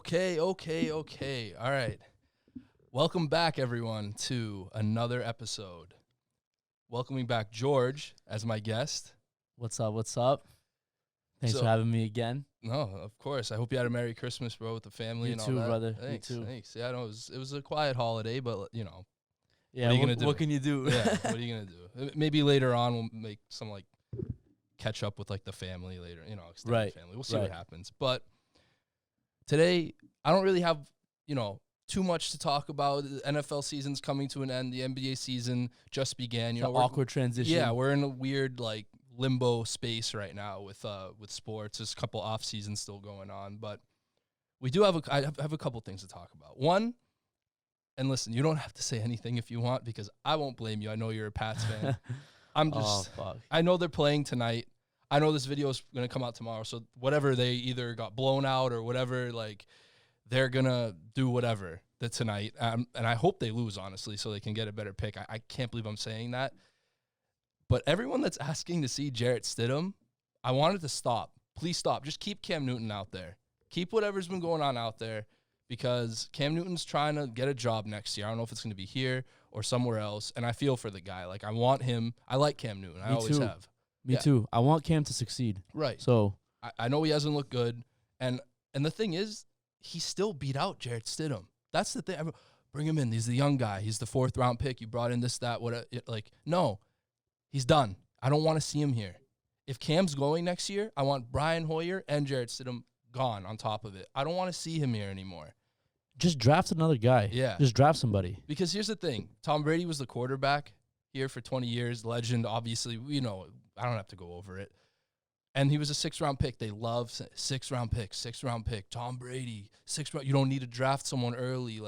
Okay. All right. Welcome back, everyone, to another episode. Welcoming back George as my guest. What's up? Thanks for having me again. No, of course. I hope you had a Merry Christmas, bro, with the family and all that. You too, brother. Thanks, You too. thanks. Yeah, I know it was a quiet holiday, but, you know. Yeah, what are you going to do? What can you do? Yeah, what are you going to do? Maybe later on we'll make some, catch up with, the family later, extended family. We'll see what happens. But today, I don't really have, too much to talk about. The NFL season's coming to an end. The NBA season just began. Awkward transition. Yeah, we're in a weird limbo space right now with sports. There's a couple off seasons still going on, but we do have I have a couple things to talk about. One, and listen, you don't have to say anything if you want because I won't blame you. I know you're a Pats fan. I know they're playing tonight. I know this video is going to come out tomorrow, so whatever, they either got blown out or whatever, they're going to do whatever tonight. And I hope they lose, honestly, so they can get a better pick. I can't believe I'm saying that. But everyone that's asking to see Jarrett Stidham, I wanted to stop. Please stop. Just keep Cam Newton out there. Keep whatever's been going on out there because Cam Newton's trying to get a job next year. I don't know if it's going to be here or somewhere else, and I feel for the guy. I want him. I like Cam Newton. I always have. Me too. I want Cam to succeed. Right. So I know he hasn't looked good, and the thing is, he still beat out Jarrett Stidham. That's the thing. Bring him in. He's the young guy. He's the 4th round pick. You brought in this, that, what? No, he's done. I don't want to see him here. If Cam's going next year, I want Brian Hoyer and Jarrett Stidham gone on top of it. I don't want to see him here anymore. Just draft another guy. Yeah. Just draft somebody. Because here's the thing. Tom Brady was the quarterback here for 20 years. Legend, obviously. I don't have to go over it. And he was a 6th round pick. They love 6th round pick. Tom Brady, 6th round. You don't need to draft someone early.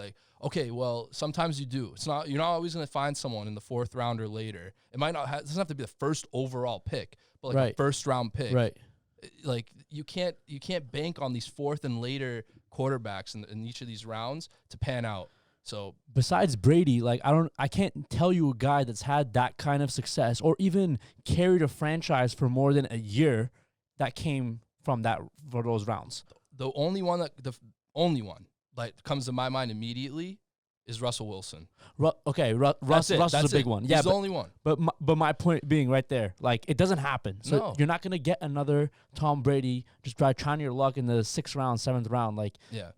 Okay, well, sometimes you do. You're not always going to find someone in the 4th round or later. It might not. It doesn't have to be the first overall pick, but a 1st round pick. Right. You can't bank on these 4th and later quarterbacks in each of these rounds to pan out. So besides Brady, I can't tell you a guy that's had that kind of success or even carried a franchise for more than a year that came from for those rounds. The only one that comes to my mind immediately is Russell Wilson. Russell's a big one. He's the only one. But my point being right there, it doesn't happen. So you're not gonna get another Tom Brady just by trying your luck in the 6th round, 7th round.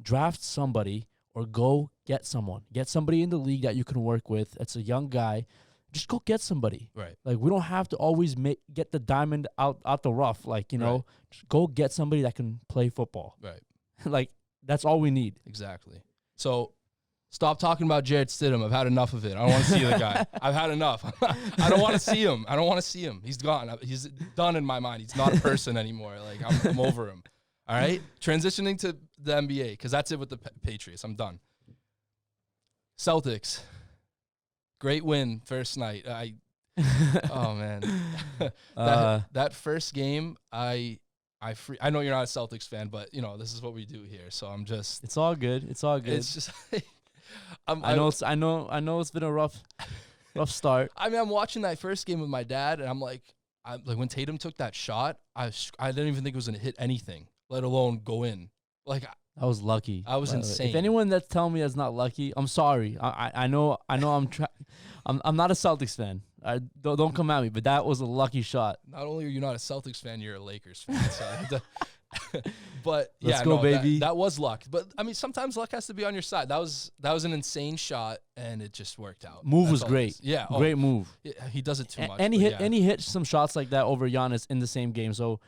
Draft somebody. Or go get someone. Get somebody in the league that you can work with. It's a young guy. Just go get somebody. Right. We don't have to always get the diamond out the rough. Just go get somebody that can play football. Right. That's all we need. Exactly. So stop talking about Jarrett Stidham. I've had enough of it. I don't want to see the guy. I've had enough. I don't want to see him. He's gone. He's done in my mind. He's not a person anymore. I'm over him. All right, transitioning to the NBA, because that's it with the Patriots. I'm done. Celtics, great win first night. Oh, man. that first game, I know you're not a Celtics fan, but, this is what we do here, so I'm just... It's all good. It's just... I know it's been a rough start. I'm watching that first game with my dad, and I'm when Tatum took that shot, I didn't even think it was going to hit anything, let alone go in. I was lucky. I was insane. If anyone that's telling me that's not lucky, I'm sorry. I know I'm not a Celtics fan. Don't come at me, but that was a lucky shot. Not only are you not a Celtics fan, you're a Lakers fan. So but let's go, baby. That was luck. But sometimes luck has to be on your side. That was an insane shot, and it just worked out. Move was great. Yeah, great move. He does it too much. And he hit some shots like that over Giannis in the same game. So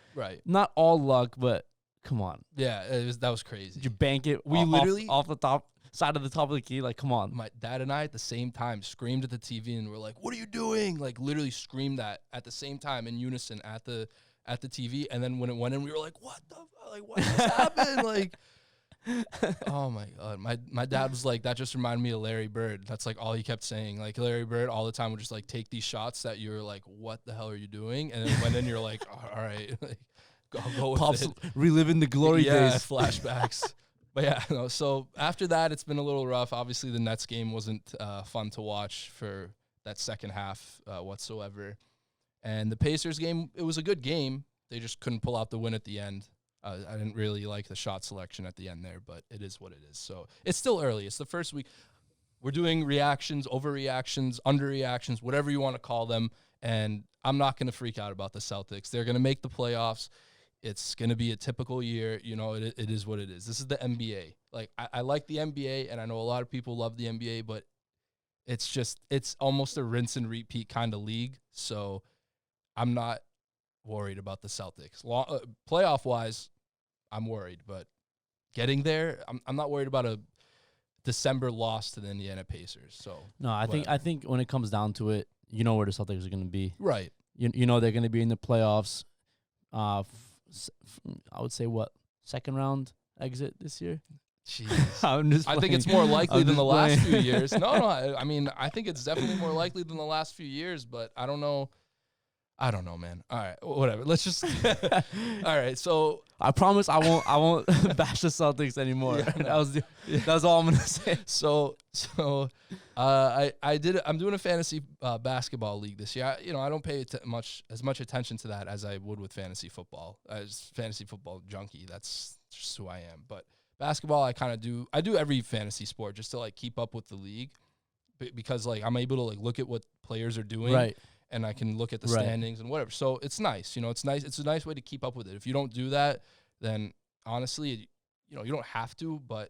not all luck, but come on. Yeah, that was crazy. Did you bank it? We literally off the top side of the top of the key. Come on. My dad and I at the same time screamed at the TV, and we're like, "What are you doing?" Literally screamed that at the same time in unison at the TV. And then when it went in, we were like, "What the? What just happened?" Oh my god. My dad was like, that just reminded me of Larry Bird. That's all he kept saying. Larry Bird all the time would just take these shots that you're like, what the hell are you doing? And then when then you're like, all right, go with Pops it. Reliving the glory days. Flashbacks. But yeah, so after that, it's been a little rough. Obviously, the Nets game wasn't fun to watch for that second half whatsoever. And the Pacers game, it was a good game. They just couldn't pull out the win at the end. I didn't really like the shot selection at the end there, but it is what it is. So it's still early. It's the first week. We're doing reactions, overreactions, underreactions, whatever you want to call them. And I'm not going to freak out about the Celtics. They're going to make the playoffs. It's going to be a typical year. You know, it is what it is. This is the NBA. Like, I like the NBA, and I know a lot of people love the NBA, but it's almost a rinse and repeat kind of league. So I'm not worried about the Celtics. Playoff-wise, I'm worried. But getting there, I'm not worried about a December loss to the Indiana Pacers. So no, I think when it comes down to it, you know where the Celtics are going to be. Right. You know they're going to be in the playoffs. I would say second round exit this year. Jeez. I think it's more likely than the last few years. No, I mean, I think it's definitely more likely than the last few years, but I don't know. I don't know, man. All right, whatever. Let's just. All right, so I promise I won't bash the Celtics anymore. Yeah, that was all I'm gonna say. So I'm doing a fantasy basketball league this year. I don't pay as much attention to that as I would with fantasy football. As fantasy football junkie, that's just who I am. But basketball, I kind of do. I do every fantasy sport just to like keep up with the league, because like I'm able to like look at what players are doing. Right. And I can look at the standings and whatever. So it's nice. It's nice. It's a nice way to keep up with it. If you don't do that, then honestly, you don't have to, but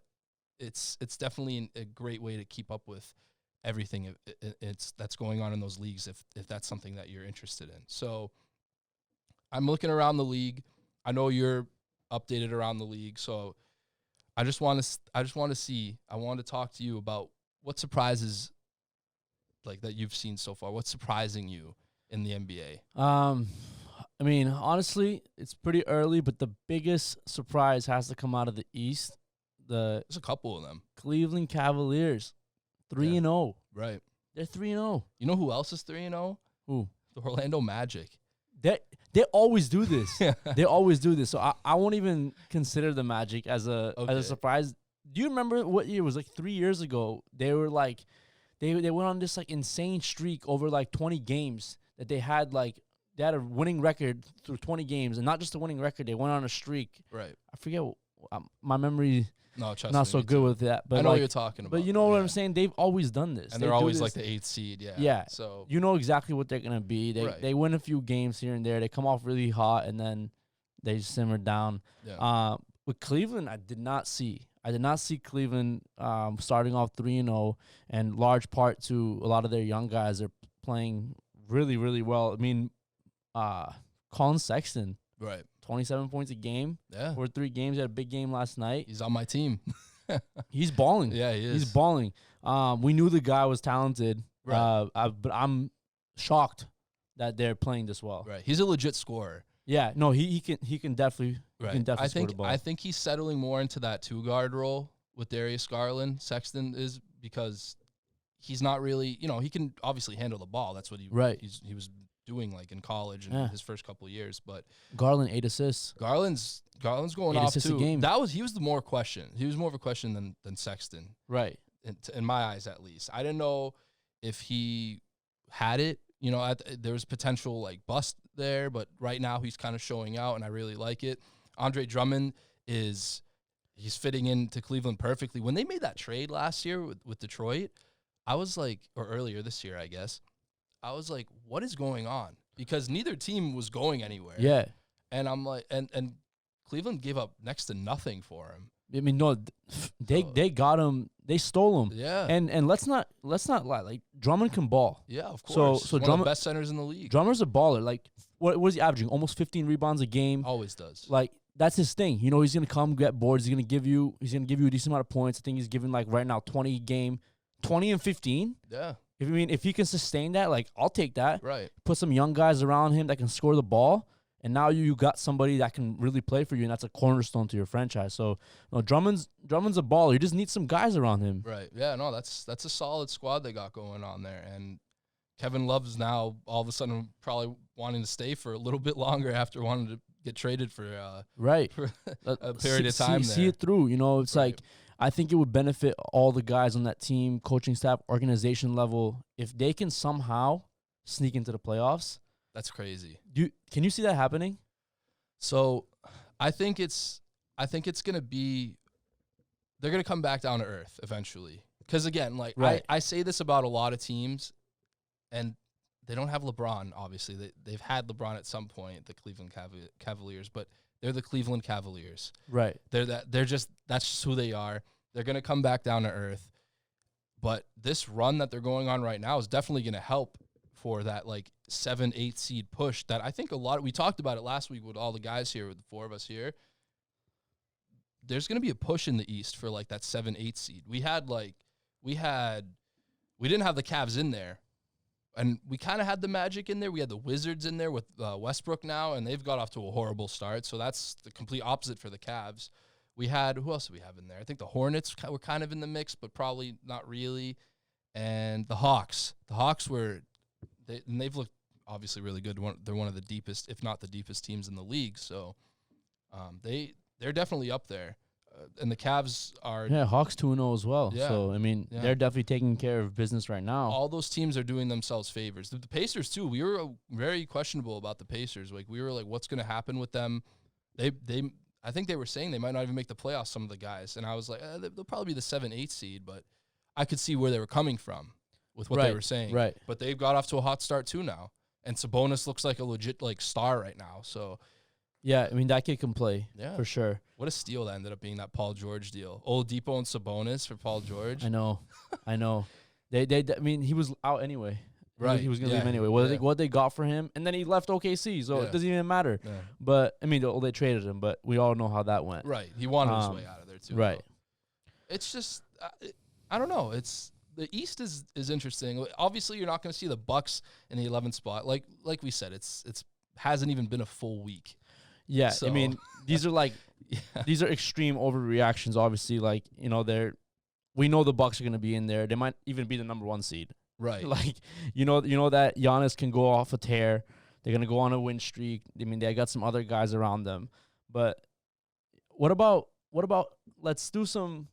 it's definitely a great way to keep up with everything that's going on in those leagues if that's something that you're interested in. So I'm looking around the league. I know you're updated around the league. So I want to talk to you about what surprises like that you've seen so far. What's surprising you in the NBA? I mean, honestly, it's pretty early, but the biggest surprise has to come out of the East. There's a couple of them. Cleveland Cavaliers, 3-0. Right. They're 3-0. You know who else is 3-0? Who? The Orlando Magic. They always do this. They always do this. So I won't even consider the Magic as a surprise. Do you remember what year it was? Like 3 years ago, they were like. They went on this like insane streak over like 20 games that they had a winning record through 20 games, and not just a winning record, they went on a streak. Right. I forget my memory. No, trust not me, so good with that. But I know what you're talking about. But you know what I'm saying? They've always done this, and they're always like the 8th seed. Yeah. Yeah. So you know exactly what they're gonna be. They win a few games here and there. They come off really hot, and then they simmer down. Yeah. With Cleveland, I did not see Cleveland starting off 3-0, and large part to a lot of their young guys are playing really, really well. I mean, Colin Sexton, right, 27 points a game. Yeah, for 3 games. He had a big game last night. He's on my team. He's balling. Yeah, he is. He's balling. We knew the guy was talented, right. But I'm shocked that they're playing this well. Right, he's a legit scorer. Yeah, no, he can definitely. Right. He can definitely score the ball. I think he's settling more into that 2-guard role with Darius Garland. Sexton is, because he's not really, he can obviously handle the ball. That's what he was doing like in college and his first couple of years. But Garland 8 assists. Garland's going off too. A game. He was the more question. He was more of a question than Sexton. Right. In my eyes, at least. I didn't know if he had it. There was potential like bust there, but right now he's kind of showing out, and I really like it. Andre Drummond he's fitting into Cleveland perfectly. When they made that trade last year with Detroit, I was like, or earlier this year, I guess, I was like, what is going on? Because neither team was going anywhere. Yeah. And I'm like, and Cleveland gave up next to nothing for him. I mean, no, they got him. They stole him. Yeah. And let's not lie. Like, Drummond can ball. Yeah, of course. So one of the best centers in the league. Drummond's a baller. Like, what is he averaging? Almost 15 rebounds a game. Always does. Like, that's his thing. He's gonna come get boards. He's gonna give you a decent amount of points. I think he's giving like right now 20 a game, 20 and 15. Yeah. If he can sustain that, like, I'll take that. Right. Put some young guys around him that can score the ball. And now you got somebody that can really play for you, and that's a cornerstone to your franchise. So, no, Drummond's a baller. You just need some guys around him. Right. Yeah, no, that's a solid squad they got going on there. And Kevin Love's now all of a sudden probably wanting to stay for a little bit longer after wanting to get traded for a period of time there. See it through. It's right. Like, I think it would benefit all the guys on that team, coaching staff, organization level, if they can somehow sneak into the playoffs. That's crazy. Can you see that happening? So I think it's gonna be. They're gonna come back down to earth eventually. Because again, like I say this about a lot of teams, and they don't have LeBron. Obviously, they've had LeBron at some point, the Cleveland Cavaliers, but they're the Cleveland Cavaliers. Right. That's just who they are. They're gonna come back down to earth. But this run that they're going on right now is definitely gonna help for that like 7-8 seed push that I think we talked about it last week with all the guys here, with the four of us here. There's going to be a push in the East for like that 7-8 seed. We didn't have the Cavs in there, and we kind of had the Magic in there. We had the Wizards in there with Westbrook now, and they've got off to a horrible start. So that's the complete opposite for the Cavs. We had, who else do we have in there? I think the Hornets were kind of in the mix, but probably not really. And the Hawks. The Hawks they've looked obviously really good. They're one of the deepest, if not the deepest teams in the league. So they're definitely up there. And the Cavs are... Yeah, Hawks 2-0 as well. Yeah. So, I mean, they're definitely taking care of business right now. All those teams are doing themselves favors. The Pacers, too. We were very questionable about the Pacers. Like, we were like, what's going to happen with them? I think they were saying they might not even make the playoffs, some of the guys. And I was like, they'll probably be the 7-8 seed. But I could see where they were coming from with what they were saying. Right. But they've got off to a hot start, too, now. And Sabonis looks like a legit, like, star right now. So... Yeah, I mean, that kid can play, for sure. What a steal that ended up being, that Paul George deal. Oladipo and Sabonis for Paul George. I know. I mean, he was out anyway. Right. He was going to leave anyway. What they got for him, and then he left OKC, so it doesn't even matter. Yeah. But, I mean, they traded him, but we all know how that went. Right. He wanted his way out of there, too. Right. Though. It's just, I don't know. The East is interesting. Obviously, you're not going to see the Bucks in the 11th spot. Like we said, it's hasn't even been a full week. Yeah, so. I mean, these are these are extreme overreactions. Obviously, like, you know, we know the Bucks are going to be in there. They might even be the number 1 seed. Right. Like, you know that Giannis can go off a tear. They're going to go on a win streak. I mean, they got some other guys around them. But what about let's do some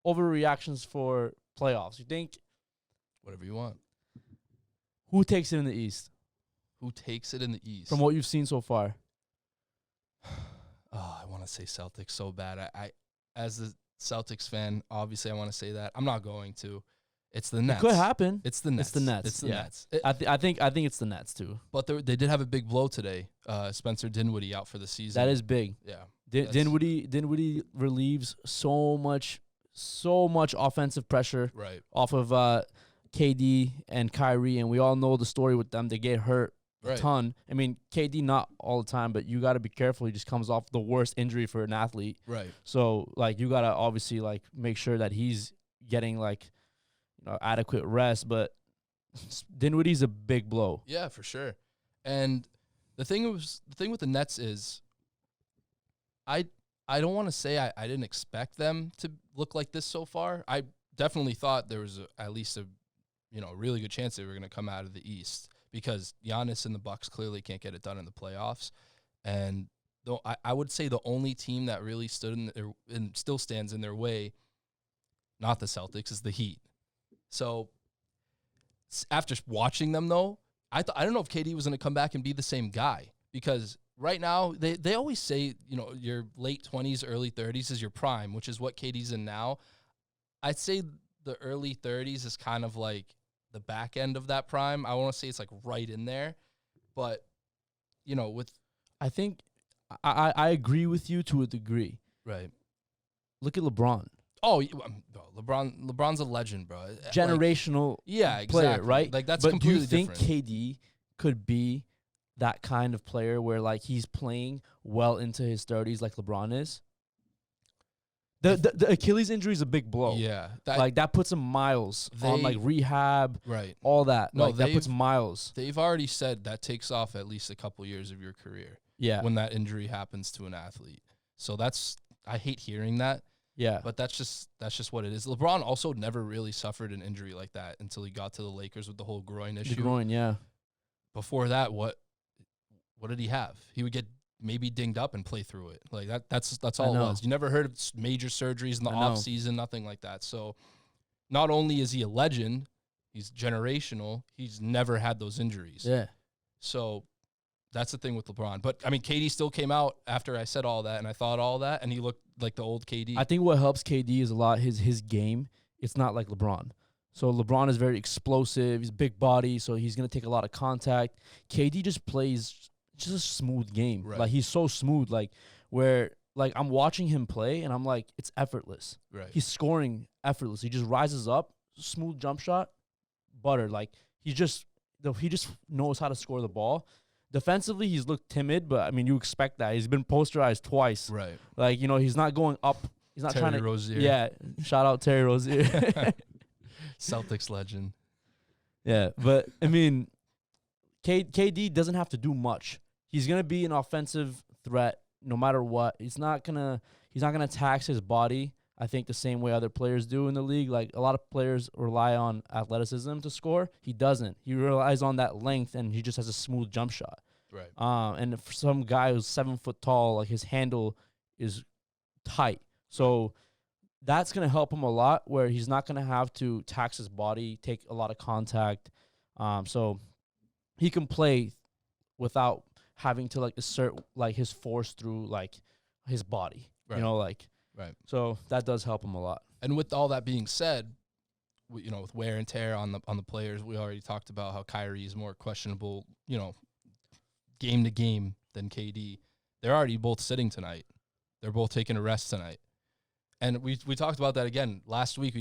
overreactions for playoffs. You think? Whatever you want. Who takes it in the East? Who takes it in the East? From what you've seen so far. Oh, I want to say Celtics so bad. I as the Celtics fan, obviously I want to say that. I'm not going to. It's the Nets. It could happen. It's the Nets. It's the Nets. It's the Nets. I think it's the Nets too. But they did have a big blow today. Spencer Dinwiddie out for the season. That is big. Yeah. Dinwiddie relieves so much offensive pressure off of KD and Kyrie, and we all know the story with them. They get hurt a ton. I mean, KD not all the time, but you got to be careful. He just comes off the worst injury for an athlete. Right. So, like, you got to obviously, like, make sure that he's getting, like, you know, adequate rest. But Dinwiddie's a big blow. Yeah, for sure. And the thing with the Nets is I don't want to say I didn't expect them to look like this so far. I definitely thought there was at least a really good chance they were going to come out of the East, because Giannis and the Bucks clearly can't get it done in the playoffs. And though I would say the only team that really stood and still stands in their way, not the Celtics, is the Heat. So after watching them, though, I don't know if KD was going to come back and be the same guy, because right now they always say, you know, your late 20s, early 30s is your prime, which is what KD's in now. I'd say the early 30s is kind of like the back end of that prime. I want to say it's like right in there, but you know, I think I agree with you to a degree. Right. Look at LeBron. Oh, LeBron's a legend, bro. Generational player, right? Like, that's but completely different. Do you think KD could be that kind of player where, like, he's playing well into his 30s like LeBron is? The Achilles injury is a big blow. Yeah. That puts him miles on, like, rehab, all that. No, that puts miles. They've already said that takes off at least a couple years of your career. Yeah. When that injury happens to an athlete. So I hate hearing that. Yeah. But that's just what it is. LeBron also never really suffered an injury like that until he got to the Lakers with the whole groin issue. The groin, yeah. Before that, what did he have? He would get maybe dinged up and play through it. Like that's all it was. You never heard of major surgeries in the off season, nothing like that. So not only is he a legend, he's generational. He's never had those injuries. Yeah. So That's the thing with LeBron. But I mean, KD still came out after I said all that, and I thought all that, and he looked like the old KD. I think what helps KD is a lot his game. It's not like LeBron. So LeBron is very explosive. He's big body, so he's gonna take a lot of contact. KD just plays just a smooth game. Right. Like he's so smooth. Like where like I'm watching him play, and I'm like, it's effortless. Right. He's scoring effortless. He just rises up, smooth jump shot, butter. Like he just knows how to score the ball. Defensively, he's looked timid, but I mean, you expect that. He's been posterized twice. Right. Like, you know, he's not going up. He's not Terry trying to. Rozier. Yeah. Shout out Terry Rozier. Celtics legend. Yeah, but I mean, KD doesn't have to do much. He's gonna be an offensive threat no matter what. He's not gonna tax his body, I think, the same way other players do in the league. Like a lot of players rely on athleticism to score. He doesn't. He relies on that length, and he just has a smooth jump shot. Right. And for some guy who's 7 foot tall, like his handle is tight. So that's gonna help him a lot, where he's not gonna have to tax his body, take a lot of contact. So he can play without having to like assert like his force through like his body. Right. You know, like. Right. So that does help him a lot. And with all that being said, you know, with wear and tear on the players, we already talked about how Kyrie is more questionable, you know, game to game than KD. They're already both sitting tonight. They're both taking a rest tonight. And we talked about that again last week.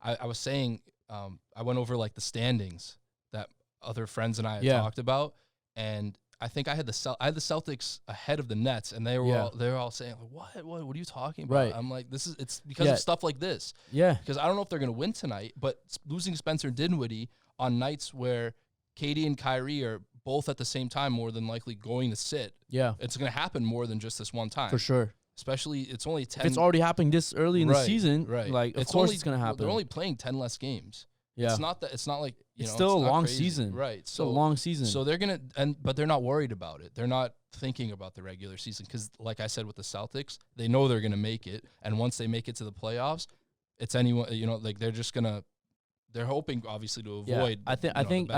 I was saying I went over like the standings that other friends and I had talked about, and I think I had the Celtics ahead of the Nets, and they were all saying, like, what are you talking about? Right. I'm like, it's because of stuff like this. Yeah. Because I don't know if they're going to win tonight, but losing Spencer Dinwiddie on nights where KD and Kyrie are both at the same time more than likely going to sit. Yeah. It's going to happen more than just this one time. For sure. Especially, it's only 10. If it's already happening this early in the season, like, of course it's going to happen. They're only playing 10 less games. Yeah. It's not like, it's still a long season. Right. It's still a long season. So they're going to, but they're not worried about it. They're not thinking about the regular season because, like I said with the Celtics, they know they're going to make it. And once they make it to the playoffs, it's anyone, you know, like they're just going to, they're hoping obviously to avoid. I think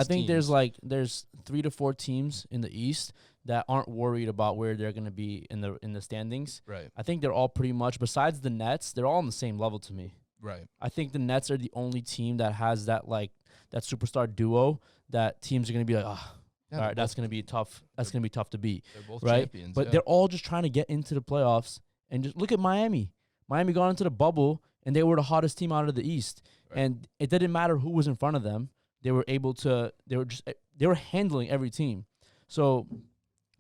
there's 3 to 4 teams in the East that aren't worried about where they're going to be in the standings. Right. I think they're all pretty much, besides the Nets, they're all on the same level to me. Right. I think the Nets are the only team that has that superstar duo that teams are going to be like, all right, that's going to be tough. That's going to be tough to beat. They're both right? champions. But they're all just trying to get into the playoffs. And just look at Miami. Miami got into the bubble, and they were the hottest team out of the East. Right. And it didn't matter who was in front of them. They were able to. They were handling every team. So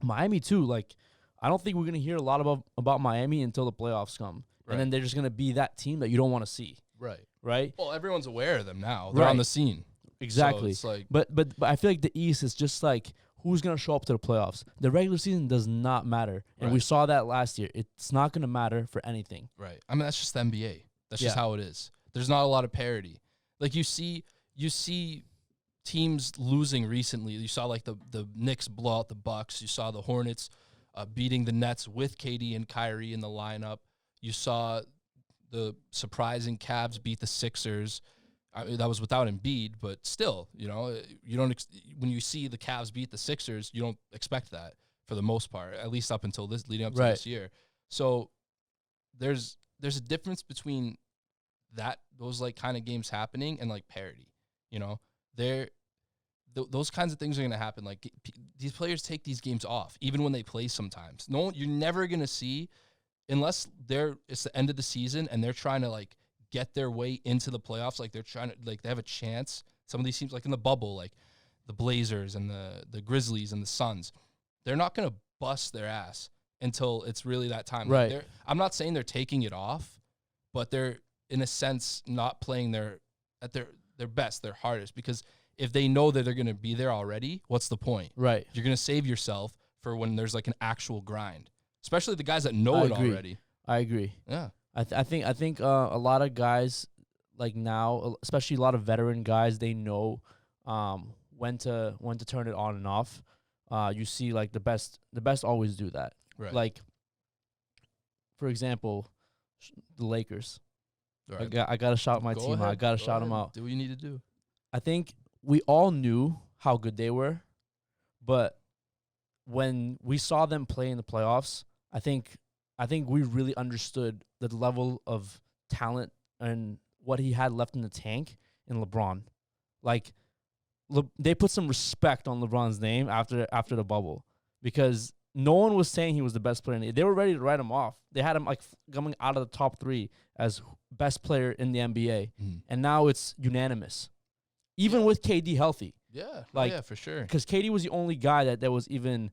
Miami too. Like, I don't think we're going to hear a lot about Miami until the playoffs come. Right. And then they're just going to be that team that you don't want to see. Right. Right? Well, everyone's aware of them now. They're on the scene. Exactly. So it's like, but I feel like the East is just like, who's going to show up to the playoffs? The regular season does not matter. And we saw that last year. It's not going to matter for anything. Right. I mean, that's just the NBA. That's just how it is. There's not a lot of parity. Like you see teams losing recently. You saw like the Knicks blow out the Bucks. You saw the Hornets beating the Nets with KD and Kyrie in the lineup. You saw the surprising Cavs beat the Sixers. I mean, that was without Embiid, but still, you know, you don't when you see the Cavs beat the Sixers, you don't expect that for the most part, at least up until leading up to this year. So there's a difference between those like kind of games happening and like parity. You know, those kinds of things are going to happen. Like these players take these games off, even when they play sometimes. No, you're never going to see, unless it's the end of the season and they're trying to like get their way into the playoffs. Like they're trying to, like they have a chance. Some of these teams, like in the bubble, like the Blazers and the Grizzlies and the Suns, they're not going to bust their ass until it's really that time. Right. Like I'm not saying they're taking it off, but they're in a sense not playing at their best, their hardest, because if they know that they're going to be there already, what's the point? Right. You're going to save yourself for when there's like an actual grind, especially the guys that know it already. I agree. Yeah. I think a lot of guys like now, especially a lot of veteran guys, they know when to turn it on and off. You see, like the best always do that. Right. Like, for example, the Lakers. Right. I gotta shout my team out. I gotta shout them out. Do what you need to do. I think we all knew how good they were, but when we saw them play in the playoffs, I think we really understood the level of talent and what he had left in the tank in LeBron. Like, they put some respect on LeBron's name after the bubble, because no one was saying he was the best player. They were ready to write him off. They had him like coming out of the top 3 as best player in the NBA, and now it's unanimous, even with KD healthy. Yeah, like yeah, for sure. Because KD was the only guy that was even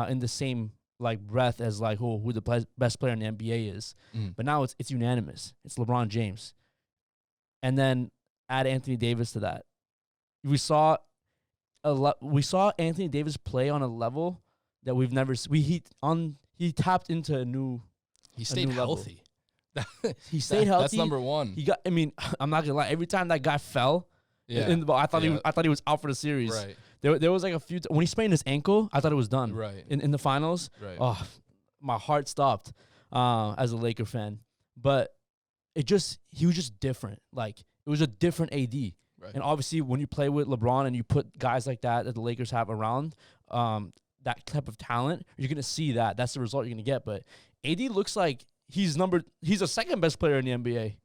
in the same like breath as like who the best player in the NBA is. But now it's unanimous. It's LeBron James, and then add Anthony Davis to that. We saw Anthony Davis play on a level that we've never. He tapped into a new. He stayed healthy. He stayed healthy. That's number one. I mean, I'm not gonna lie. Every time that guy fell, in the ball, I thought he was out for the series. Right. There was like a few when he sprained his ankle, I thought it was done. Right. In the finals. Right. Oh, my heart stopped as a Laker fan. But he was just different. Like, it was a different AD. Right. And obviously when you play with LeBron and you put guys like that the Lakers have around, that type of talent, you're gonna see that. That's the result you're gonna get. But AD looks like he's a second best player in the NBA.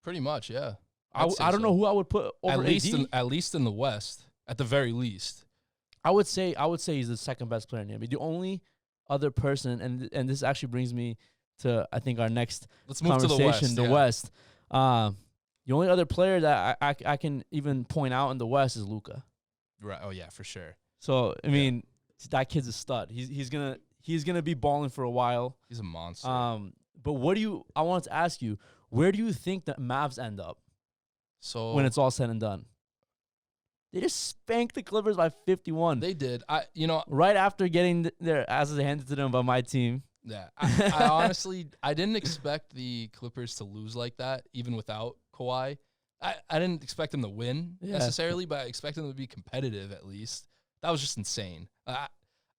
Pretty much, yeah. I don't know who I would put over AD. At least in the West, at the very least. I would say he's the second best player in the NBA. The only other person, and this actually brings me to I think our next Let's move to the West. The only other player that I can even point out in the West is Luka. Right. Oh yeah, for sure. So I mean, that kid's a stud. He's gonna be balling for a while. He's a monster. But I wanted to ask you, where do you think the Mavs end up? So when it's all said and done, they just spanked the Clippers by 51. They did. Right after getting their asses handed to them by my team. Yeah, I honestly didn't expect the Clippers to lose like that, even without Kawhi. I didn't expect them to win necessarily, but I expected them to be competitive at least. That was just insane.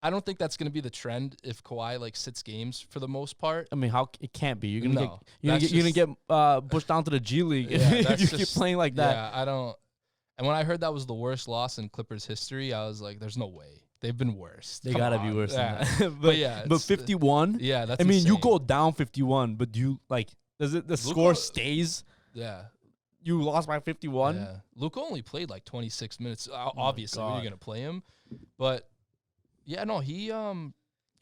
I don't think that's going to be the trend if Kawhi like sits games for the most part. I mean, it can't be. You're gonna get pushed down to the G League if you keep playing like that. Yeah, I don't. And when I heard that was the worst loss in Clippers history, I was like, "There's no way. They've been worse. They gotta be worse than that." but 51. Yeah, that's. I mean, insane. you go down 51, but the score stays? Yeah. You lost by 51. Yeah. Luka only played like 26 minutes. Obviously, when you're gonna play him, but. Yeah, no,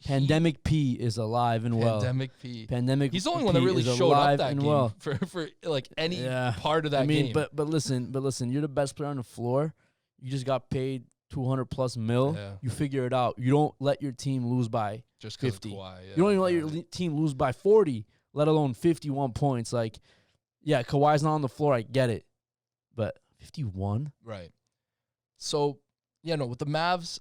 Pandemic P is alive and well. Pandemic P. He's the only P one that really showed up that game well. for like any part of that game. But listen, you're the best player on the floor. You just got paid $200+ million. Yeah. You figure it out. You don't let your team lose by just 50. Kawhi, yeah. You don't even let your team lose by 40, let alone 51 points. Like, yeah, Kawhi's not on the floor. I get it, but 51. Right. So, with the Mavs.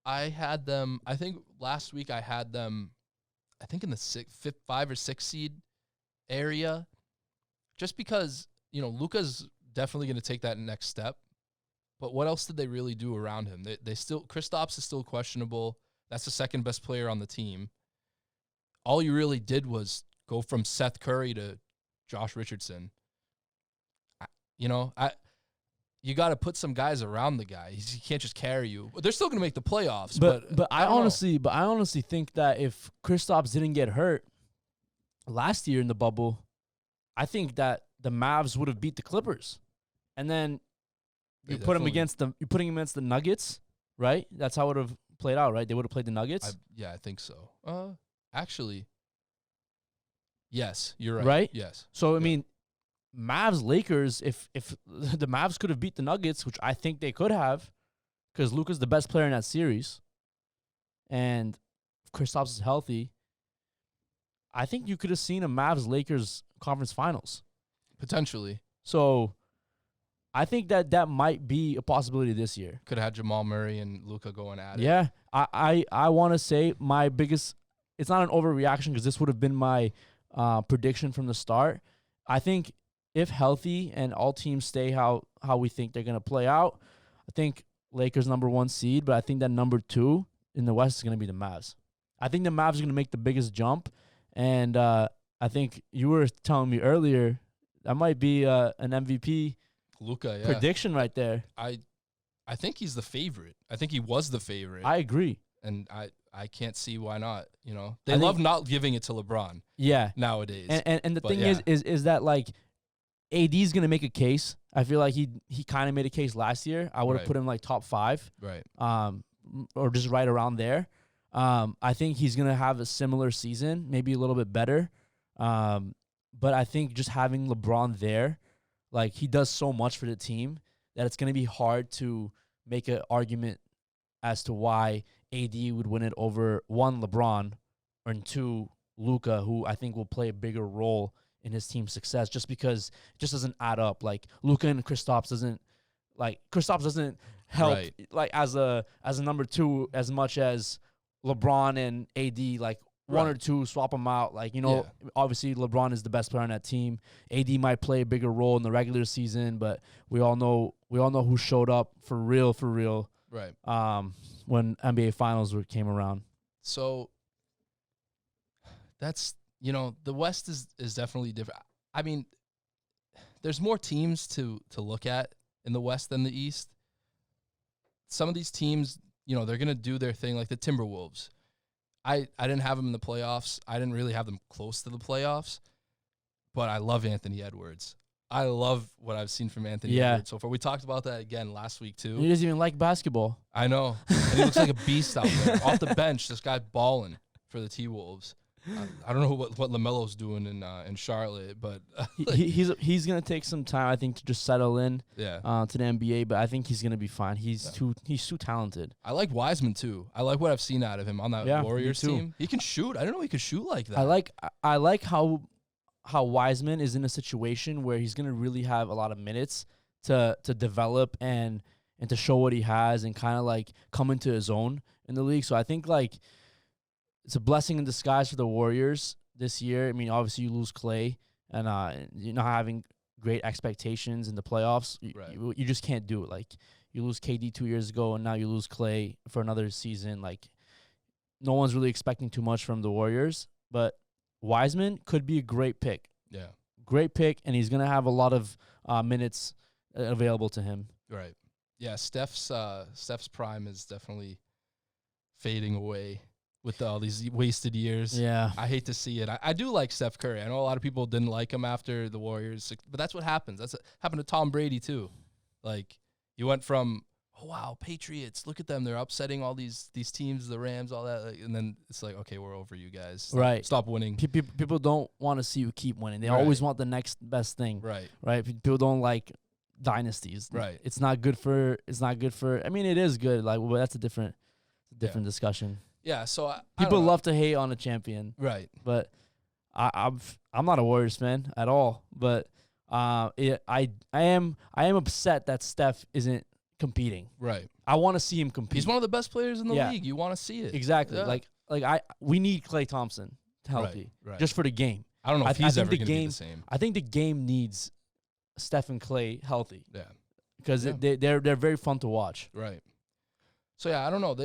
I had them. I think last week I had them. I think in the 5 or 6 seed area, just because Luka's definitely going to take that next step. But what else did they really do around him? They still Kristaps is still questionable. That's the second best player on the team. All you really did was go from Seth Curry to Josh Richardson. You got to put some guys around the guy. He can't just carry you. They're still going to make the playoffs. But I honestly think that if Kristaps didn't get hurt last year in the bubble, I think that the Mavs would have beat the Clippers. And then you put him against the Nuggets, right? That's how it would have played out, right? They would have played the Nuggets. I think so. Actually, yes, you're right. Right? Yes. So I mean, Mavs Lakers, if the Mavs could have beat the Nuggets, which I think they could have, because Luka's the best player in that series, and if Kristaps is healthy, I think you could have seen a Mavs Lakers conference finals potentially. So I think that might be a possibility this year. Could have had Jamal Murray and Luka going at it. Yeah, I want to say my biggest. It's not an overreaction because this would have been my prediction from the start. I think. If healthy and all teams stay how we think they're going to play out, I think Lakers number 1 seed, but I think that number 2 in the West is going to be the Mavs. I think the Mavs are going to make the biggest jump, and I think you were telling me earlier that might be an MVP Luka prediction right there. I think he's the favorite. I think he was the favorite. I agree. and I can't see why not. You know, they love not giving it to LeBron. Yeah, nowadays. And the thing is that like AD's gonna make a case. I feel like he kind of made a case last year. I would have put him like top 5, right? Or just right around there. I think he's gonna have a similar season, maybe a little bit better. But I think just having LeBron there, like he does so much for the team that it's gonna be hard to make an argument as to why AD would win it over 1, LeBron, and 2, Luka, who I think will play a bigger role in his team's success, just because it just doesn't add up. Like Luka and Kristaps doesn't help like as a number 2 as much as LeBron and AD. Like 1 or 2, swap them out. Like, you know, obviously LeBron is the best player on that team. AD might play a bigger role in the regular season, but we all know who showed up for real. Right. When NBA Finals came around. So that's, you know, the West is definitely different. I mean, there's more teams to look at in the West than the East. Some of these teams, you know, they're going to do their thing, like the Timberwolves. I didn't have them in the playoffs. I didn't really have them close to the playoffs, but I love Anthony Edwards. I love what I've seen from Anthony Edwards so far. We talked about that again last week, too. He doesn't even like basketball. I know. And he looks like a beast out there. Off the bench, this guy balling for the T-Wolves. I don't know what LaMelo's doing in Charlotte, but he's gonna take some time, I think, to just settle in to the NBA. But I think he's gonna be fine. He's too talented. I like Wiseman too. I like what I've seen out of him on that Warriors team. He can shoot. I didn't know he could shoot like that. I like how Wiseman is in a situation where he's gonna really have a lot of minutes to develop and to show what he has and kind of like come into his own in the league. So I think like it's a blessing in disguise for the Warriors this year. I mean, obviously you lose Clay, and you're not having great expectations in the playoffs. You just can't do it. Like you lose KD 2 years ago, and now you lose Clay for another season. Like no one's really expecting too much from the Warriors, but Wiseman could be a great pick. Yeah, great pick, and he's gonna have a lot of minutes available to him. Right. Yeah, Steph's prime is definitely fading away with all these wasted years. Yeah. I hate to see it. I do like Steph Curry. I know a lot of people didn't like him after the Warriors, but that's what happens. That's what happened to Tom Brady too. Like, you went from, oh, wow, Patriots, look at them. They're upsetting all these teams, the Rams, all that. And then it's like, okay, we're over you guys. Stop winning. People don't want to see you keep winning. They always want the next best thing. Right. People don't like dynasties. Right. It's not good for, I mean, it is good. Like, but that's a different discussion. Yeah, so people love to hate on a champion, right? But I'm not a Warriors fan at all. But I am upset that Steph isn't competing. Right. I want to see him compete. He's one of the best players in the league. You want to see it exactly. Yeah. We need Klay Thompson healthy just for the game. I don't know if he's ever going to be the same. I think the game needs Steph and Klay healthy. Yeah, because they're very fun to watch. Right. So yeah, I don't know.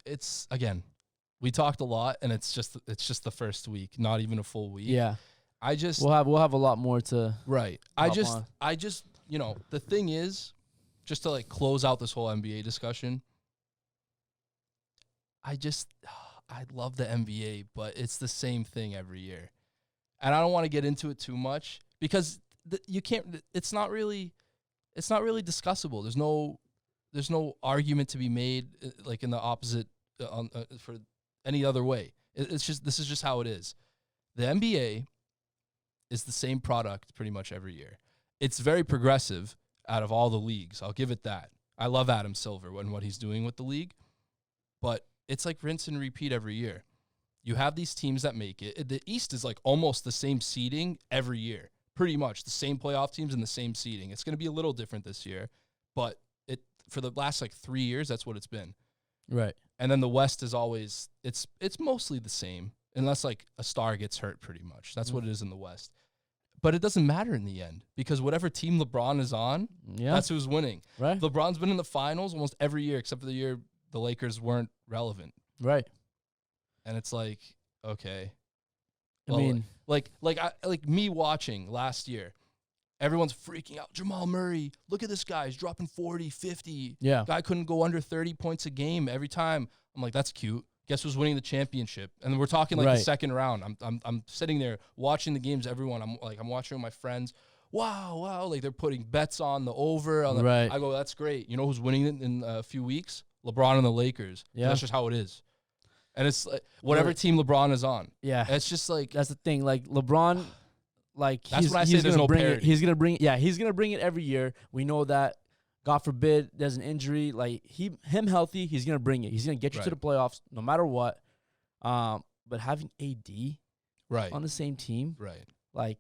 It's again, we talked a lot, and it's just the first week, not even a full week. Yeah, we'll have a lot more to. Right. I just you know, the thing is, just to like close out this whole NBA discussion, I love the NBA, but it's the same thing every year, and I don't want to get into it too much because you can't. It's not really discussable. There's no argument to be made like in the opposite for any other way. This is just how it is. The NBA is the same product pretty much every year. It's very progressive out of all the leagues. I'll give it that. I love Adam Silver and what he's doing with the league, but it's like rinse and repeat every year. You have these teams that make it. The East is like almost the same seeding every year, pretty much the same playoff teams and the same seeding. It's going to be a little different this year, but for the last like 3 years, that's what it's been. Right. And then the West is always, it's mostly the same, unless like a star gets hurt pretty much. That's what it is in the West. But it doesn't matter in the end because whatever team LeBron is on, that's who's winning. Right. LeBron's been in the finals almost every year except for the year the Lakers weren't relevant. Right. And it's like, okay. Well, I mean, like me watching last year, everyone's freaking out. Jamal Murray, look at this guy. He's dropping 40, 50. Yeah. Guy couldn't go under 30 points a game every time. I'm like, that's cute. Guess who's winning the championship? And we're talking like the second round. I'm sitting there watching the games. Everyone, I'm watching with my friends. Wow. Like they're putting bets on the over. Right. I go, that's great. You know who's winning it in a few weeks? LeBron and the Lakers. Yeah. That's just how it is. And it's like whatever team LeBron is on. Yeah. It's just like that's the thing. Like LeBron, like that's when I say there's no parity. He's gonna bring it every year. We know that. God forbid there's an injury. Like him healthy, he's gonna bring it. He's gonna get you to the playoffs no matter what. But having AD on the same team, like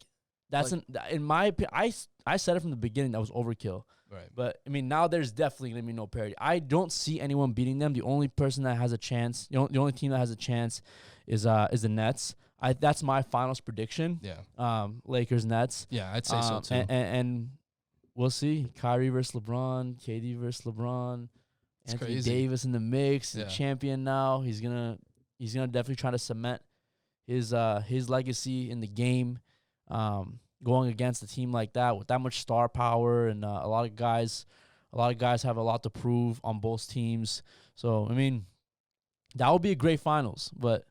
that's in my opinion. I said it from the beginning that was overkill. Right. But I mean now there's definitely gonna be no parity. I don't see anyone beating them. The only person that has a chance, the only team that has a chance, is the Nets. That's my finals prediction. Yeah. Lakers Nets. Yeah, I'd say so too. And we'll see. Kyrie versus LeBron, KD versus LeBron, Anthony Davis in the mix. He's a champion now. He's gonna definitely try to cement his legacy in the game. Going against a team like that with that much star power, and a lot of guys have a lot to prove on both teams. So I mean, that would be a great finals. But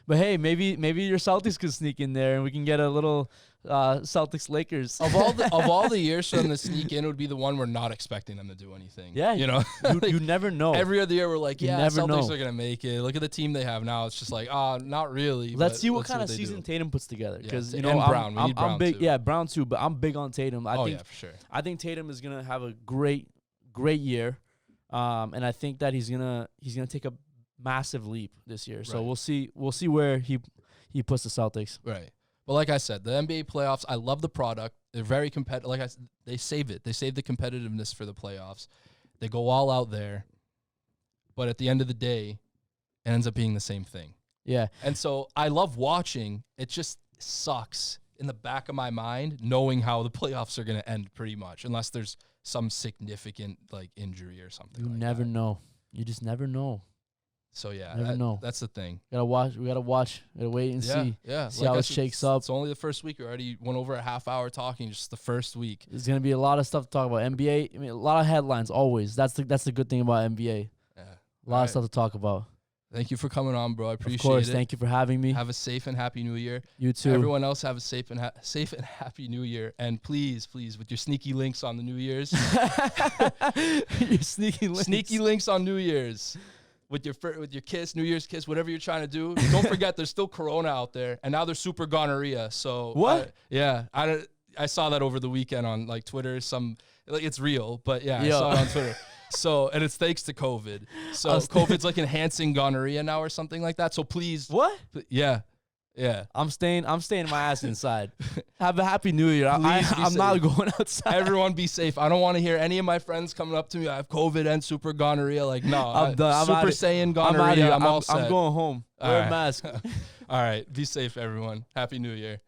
hey, maybe your Celtics could sneak in there, and we can get a little Celtics Lakers. Of all the years for them to sneak in, would be the one we're not expecting them to do anything. Yeah, you know, you never know. Every other year we're like, Celtics are gonna make it. Look at the team they have now. It's just like, not really. Let's see what kind of season Tatum puts together. Because and Brown, we need Brown big. too. Yeah, Brown too. But I'm big on Tatum. I think for sure. I think Tatum is gonna have a great year, and I think that he's gonna take a massive leap this year. So we'll see where he puts the Celtics. Right. But like I said, the NBA playoffs, I love the product. They're very competitive. Like I said, they save it. They save the competitiveness for the playoffs. They go all out there. But at the end of the day, it ends up being the same thing. Yeah. And so I love watching. It just sucks in the back of my mind knowing how the playoffs are going to end pretty much, unless there's some significant like injury or something. You never know. You just never know. So yeah, never know. That's the thing. We gotta watch. We gotta wait and see. Yeah. See how it shakes up. It's only the first week. We already went over a half hour talking. Just the first week. There's gonna be a lot of stuff to talk about. NBA. I mean, a lot of headlines always. That's the good thing about NBA. Yeah. A lot of stuff to talk about. Thank you for coming on, bro. I appreciate it. Of course. Thank you for having me. Have a safe and happy New Year. You too. Everyone else have a safe and happy New Year. And please, with your sneaky links on the New Year's. Your sneaky links on New Year's. With your kiss, New Year's kiss, whatever you're trying to do. Don't forget, there's still Corona out there, and now there's super gonorrhea. So what? I saw that over the weekend on like Twitter. It's real, but I saw it on Twitter. So, and it's thanks to COVID. So COVID's like enhancing gonorrhea now or something like that. So please, what? Yeah. I'm staying my ass inside. Have a happy New Year. I'm not going outside. Everyone be safe. I don't want to hear any of my friends coming up to me. I have COVID and super gonorrhea. Like, no. I'm done. I'm Super Saiyan gonorrhea. I'm all set. I'm going home. Wear a mask. All right. Be safe, everyone. Happy New Year.